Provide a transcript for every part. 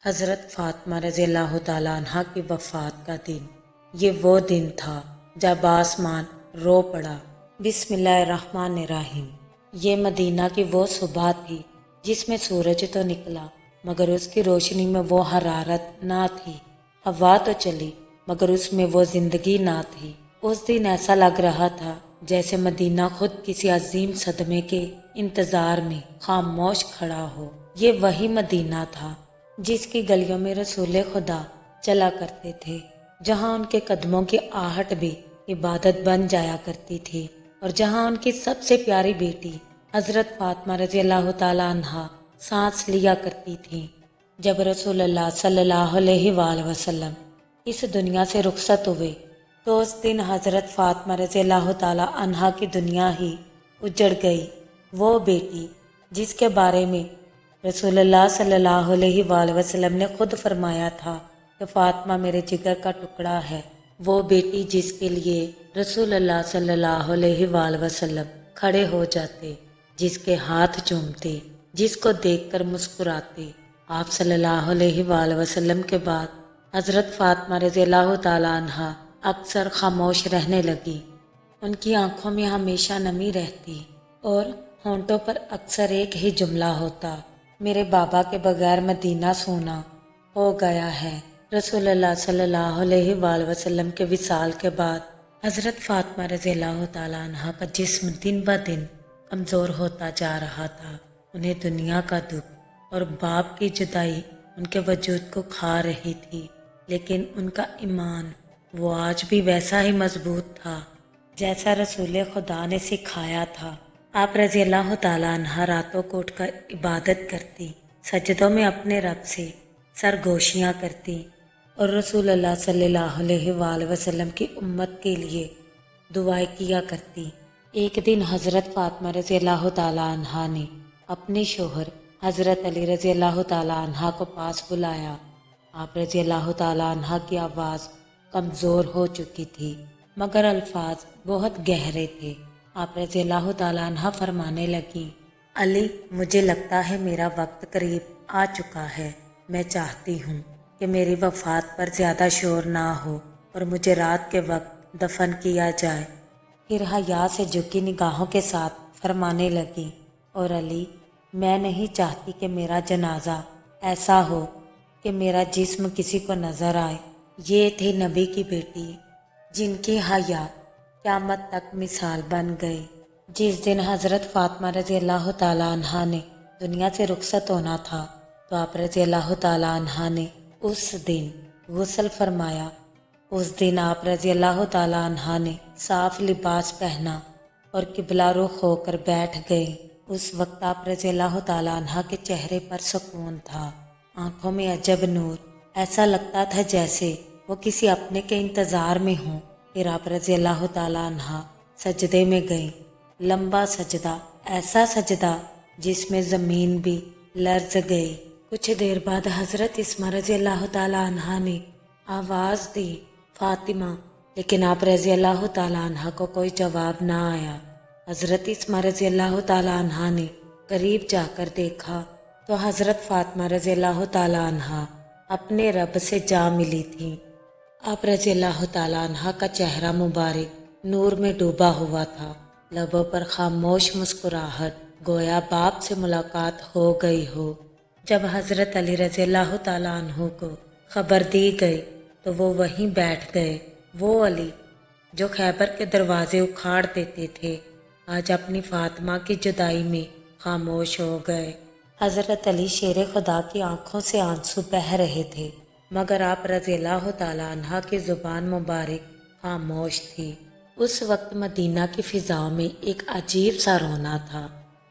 حضرت فاطمہ رضی اللہ تعالیٰ عنہ کی وفات کا دن، یہ وہ دن تھا جب آسمان رو پڑا۔ بسم اللہ الرحمن الرحیم۔ یہ مدینہ کی وہ صبح تھی جس میں سورج تو نکلا مگر اس کی روشنی میں وہ حرارت نہ تھی، ہوا تو چلی مگر اس میں وہ زندگی نہ تھی۔ اس دن ایسا لگ رہا تھا جیسے مدینہ خود کسی عظیم صدمے کے انتظار میں خاموش کھڑا ہو۔ یہ وہی مدینہ تھا جس کی گلیوں میں رسول خدا چلا کرتے تھے، جہاں ان کے قدموں کی آہٹ بھی عبادت بن جایا کرتی تھی، اور جہاں ان کی سب سے پیاری بیٹی حضرت فاطمہ رضی اللہ تعالیٰ عنہا سانس لیا کرتی تھی۔ جب رسول اللہ صلی اللہ علیہ وآلہ وسلم اس دنیا سے رخصت ہوئے تو اس دن حضرت فاطمہ رضی اللہ تعالیٰ عنہا کی دنیا ہی اجڑ گئی۔ وہ بیٹی جس کے بارے میں رسول اللہ صلی اللہ علیہ وآلہ وسلم نے خود فرمایا تھا کہ فاطمہ میرے جگر کا ٹکڑا ہے، وہ بیٹی جس کے لیے رسول اللہ صلی اللہ علیہ وآلہ وسلم کھڑے ہو جاتے، جس کے ہاتھ چومتے، جس کو دیکھ کر مسکراتے۔ آپ صلی اللہ علیہ وآلہ وسلم کے بعد حضرت فاطمہ رضی اللہ تعالیٰ عنہا اکثر خاموش رہنے لگی۔ ان کی آنکھوں میں ہمیشہ نمی رہتی اور ہونٹوں پر اکثر ایک ہی جملہ ہوتا، میرے بابا کے بغیر مدینہ سونا ہو گیا ہے۔ رسول اللہ صلی اللہ علیہ وآلہ وسلم کے وصال کے بعد حضرت فاطمہ رضی اللہ تعالیٰ عنہ کا جسم دن بہ دن کمزور ہوتا جا رہا تھا۔ انہیں دنیا کا دکھ اور باپ کی جدائی ان کے وجود کو کھا رہی تھی، لیکن ان کا ایمان وہ آج بھی ویسا ہی مضبوط تھا جیسا رسول خدا نے سکھایا تھا۔ آپ رضی اللہ تعالیٰ عنہ راتوں کو اٹھ کر عبادت کرتی، سجدوں میں اپنے رب سے سرگوشیاں کرتی اور رسول اللہ صلی اللہ علیہ وآلہ وسلم کی امت کے لیے دعائیں کیا کرتی۔ ایک دن حضرت فاطمہ رضی اللہ تعالیٰ عنہ نے اپنے شوہر حضرت علی رضی اللہ تعالیٰ عنہ کو پاس بلایا۔ آپ رضی اللہ تعالیٰ عنہ کی آواز کمزور ہو چکی تھی مگر الفاظ بہت گہرے تھے۔ آپ رضی اللہ تعالیٰ عنہ فرمانے لگی، علی، مجھے لگتا ہے میرا وقت قریب آ چکا ہے۔ میں چاہتی ہوں کہ میری وفات پر زیادہ شور نہ ہو اور مجھے رات کے وقت دفن کیا جائے۔ پھر حیا سے جھکی نگاہوں کے ساتھ فرمانے لگی، اور علی، میں نہیں چاہتی کہ میرا جنازہ ایسا ہو کہ میرا جسم کسی کو نظر آئے۔ یہ تھی نبی کی بیٹی جن کی حیا قیامت تک مثال بن گئی۔ جس دن حضرت فاطمہ رضی اللہ تعالیٰ عنہ نے دنیا سے رخصت ہونا تھا تو آپ رضی اللہ تعالیٰ عنہ نے اس دن غسل فرمایا۔ اس دن آپ رضی اللہ تعالیٰ عنہ نے صاف لباس پہنا اور قبلہ رخ ہو کر بیٹھ گئے۔ اس وقت آپ رضی اللہ تعالیٰ عنہ کے چہرے پر سکون تھا، آنکھوں میں عجب نور، ایسا لگتا تھا جیسے وہ کسی اپنے کے انتظار میں ہوں۔ پھر آپ رضی اللہ تعالیٰ عنہ سجدے میں گئیں، لمبا سجدہ، ایسا سجدہ جس میں زمین بھی لرز گئی۔ کچھ دیر بعد حضرت اسماء رضی اللہ تعالیٰ عنہ نے آواز دی، فاطمہ، لیکن آپ رضی اللہ تعالیٰ عنہ کو کوئی جواب نہ آیا۔ حضرت اسماء رضی اللہ تعالیٰ عنہ نے قریب جا کر دیکھا تو حضرت فاطمہ رضی اللہ تعالیٰ عنہ اپنے رب سے جا ملی تھی۔ آپ رضی اللہ تعالیٰ عنہ کا چہرہ مبارک نور میں ڈوبا ہوا تھا، لبوں پر خاموش مسکراہٹ، گویا باپ سے ملاقات ہو گئی ہو۔ جب حضرت علی رضی اللہ تعالیٰ عنہ کو خبر دی گئی تو وہ وہیں بیٹھ گئے۔ وہ علی جو خیبر کے دروازے اکھاڑ دیتے تھے آج اپنی فاطمہ کی جدائی میں خاموش ہو گئے۔ حضرت علی شیر خدا کی آنکھوں سے آنسو بہہ رہے تھے مگر آپ رضی اللہ تعالیٰ عنہ کی زبان مبارک خاموش تھی۔ اس وقت مدینہ کی فضاؤں میں ایک عجیب سا رونا تھا،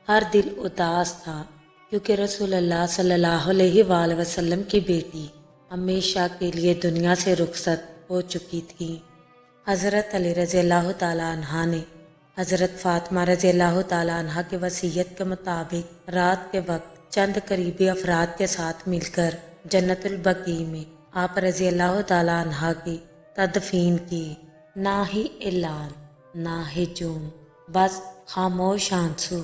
ہر دل اداس تھا، کیونکہ رسول اللہ صلی اللہ علیہ وآلہ وسلم کی بیٹی ہمیشہ کے لیے دنیا سے رخصت ہو چکی تھی۔ حضرت علی رضی اللہ تعالیٰ عنہ نے حضرت فاطمہ رضی اللہ تعالیٰ عنہ کی وصیت کے مطابق رات کے وقت چند قریبی افراد کے ساتھ مل کر جنت البقیع میں آپ رضی اللہ تعالیٰ عنہ کی تدفین کی۔ نہ ہی اعلان، نہ ہی جوم، بس خاموش آنسو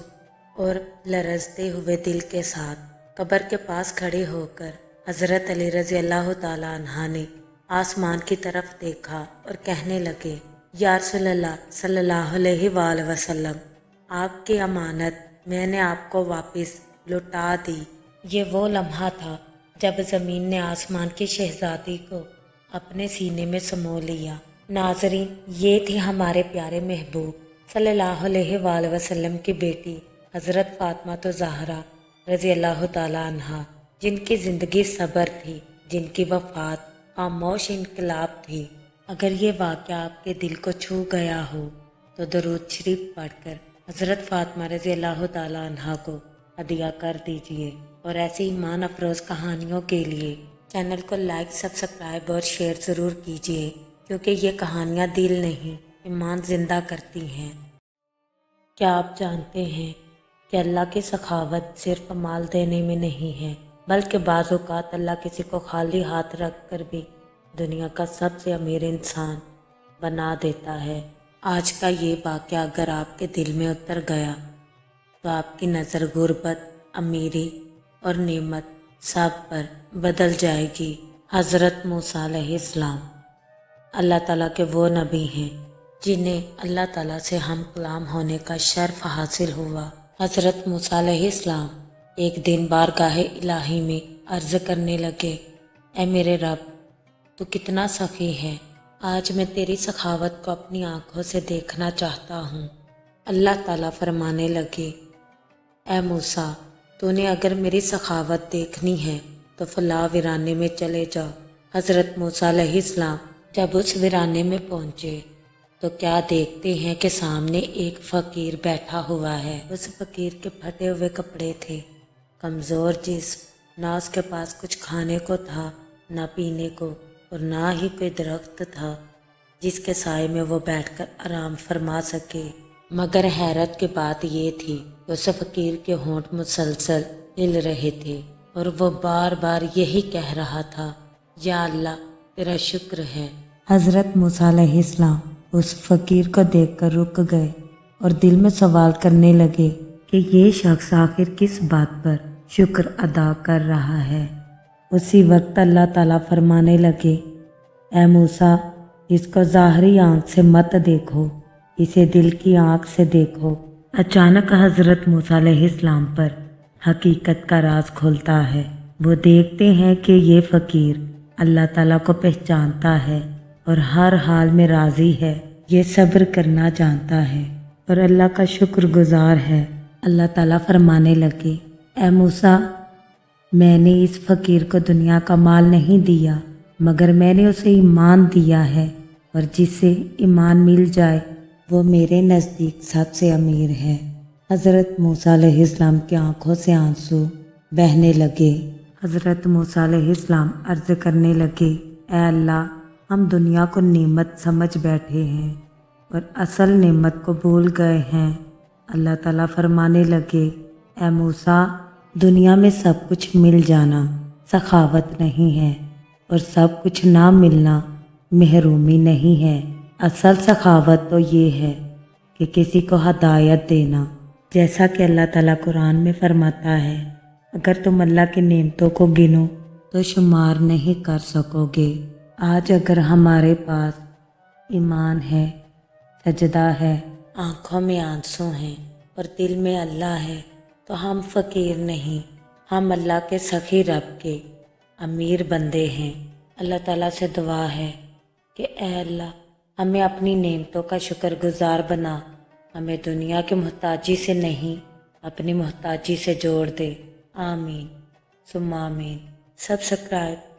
اور لرزتے ہوئے دل کے ساتھ قبر کے پاس کھڑے ہو کر حضرت علی رضی اللہ تعالیٰ عنہ نے آسمان کی طرف دیکھا اور کہنے لگے، یا رسول اللہ صلی اللہ علیہ وآلہ وسلم، آپ کی امانت میں نے آپ کو واپس لوٹا دی۔ یہ وہ لمحہ تھا جب زمین نے آسمان کی شہزادی کو اپنے سینے میں سمو لیا۔ ناظرین، یہ تھی ہمارے پیارے محبوب صلی اللہ علیہ وآلہ وسلم کی بیٹی حضرت فاطمہ زہرا رضی اللہ تعالیٰ عنہا، جن کی زندگی صبر تھی، جن کی وفات خاموش انقلاب تھی۔ اگر یہ واقعہ آپ کے دل کو چھو گیا ہو تو درود شریف پڑھ کر حضرت فاطمہ رضی اللہ تعالیٰ عنہا کو ہدیہ کر دیجیے، اور ایسی ایمان افروز کہانیوں کے لیے چینل کو لائک، سبسکرائب اور شیئر ضرور کیجیے، کیونکہ یہ کہانیاں دل نہیں ایمان زندہ کرتی ہیں۔ کیا آپ جانتے ہیں کہ اللہ کی سخاوت صرف مال دینے میں نہیں ہے، بلکہ بعض اوقات اللہ کسی کو خالی ہاتھ رکھ کر بھی دنیا کا سب سے امیر انسان بنا دیتا ہے۔ آج کا یہ واقعہ اگر آپ کے دل میں اتر گیا تو آپ کی نظر غربت، امیری اور نعمت سب پر بدل جائے گی۔ حضرت موسیٰ علیہ السلام اللہ تعالیٰ کے وہ نبی ہیں جنہیں اللہ تعالیٰ سے ہم کلام ہونے کا شرف حاصل ہوا۔ حضرت موسیٰ علیہ السلام ایک دن بارگاہ الہی میں عرض کرنے لگے، اے میرے رب، تو کتنا سخی ہے، آج میں تیری سخاوت کو اپنی آنکھوں سے دیکھنا چاہتا ہوں۔ اللہ تعالیٰ فرمانے لگے، اے موسیٰ، تو نے اگر میری سخاوت دیکھنی ہے تو فلاں ویرانے میں چلے جاؤ۔ حضرت موسیٰ علیہ السلام جب اس ویرانے میں پہنچے تو کیا دیکھتے ہیں کہ سامنے ایک فقیر بیٹھا ہوا ہے۔ اس فقیر کے پھٹے ہوئے کپڑے تھے، کمزور جسم، نہ اس کے پاس کچھ کھانے کو تھا، نہ پینے کو، اور نہ ہی کوئی درخت تھا جس کے سائے میں وہ بیٹھ کر آرام فرما سکے۔ مگر حیرت کی بات یہ تھی کہ اس فقیر کے ہونٹ مسلسل ہل رہے تھے، اور وہ بار بار یہی کہہ رہا تھا، یا اللہ، تیرا شکر ہے۔ حضرت موسیٰ علیہ السلام اس فقیر کو دیکھ کر رک گئے اور دل میں سوال کرنے لگے کہ یہ شخص آخر کس بات پر شکر ادا کر رہا ہے۔ اسی وقت اللہ تعالیٰ فرمانے لگے، اے موسیٰ، اس کو ظاہری آنکھ سے مت دیکھو، اسے دل کی آنکھ سے دیکھو۔ اچانک حضرت موسیٰ علیہ السلام پر حقیقت کا راز کھلتا ہے۔ وہ دیکھتے ہیں کہ یہ فقیر اللہ تعالیٰ کو پہچانتا ہے اور ہر حال میں راضی ہے، یہ صبر کرنا جانتا ہے اور اللہ کا شکر گزار ہے۔ اللہ تعالیٰ فرمانے لگے، اے موسیٰ، میں نے اس فقیر کو دنیا کا مال نہیں دیا، مگر میں نے اسے ایمان دیا ہے، اور جسے ایمان مل جائے وہ میرے نزدیک سب سے امیر ہے۔ حضرت موسیٰ علیہ السلام کی آنکھوں سے آنسو بہنے لگے۔ حضرت موسیٰ علیہ السلام عرض کرنے لگے، اے اللہ، ہم دنیا کو نعمت سمجھ بیٹھے ہیں اور اصل نعمت کو بھول گئے ہیں۔ اللہ تعالیٰ فرمانے لگے، اے موسیٰ، دنیا میں سب کچھ مل جانا سخاوت نہیں ہے، اور سب کچھ نہ ملنا محرومی نہیں ہے۔ اصل سخاوت تو یہ ہے کہ کسی کو ہدایت دینا، جیسا کہ اللہ تعالیٰ قرآن میں فرماتا ہے، اگر تم اللہ کی نعمتوں کو گنو تو شمار نہیں کر سکو گے۔ آج اگر ہمارے پاس ایمان ہے، سجدہ ہے، آنکھوں میں آنسو ہیں اور دل میں اللہ ہے، تو ہم فقیر نہیں، ہم اللہ کے سخی رب کے امیر بندے ہیں۔ اللہ تعالیٰ سے دعا ہے کہ اے اللہ، ہمیں اپنی نعمتوں کا شکر گزار بنا، ہمیں دنیا کی محتاجی سے نہیں، اپنی محتاجی سے جوڑ دے۔ آمین ثم آمین۔ سبسکرائب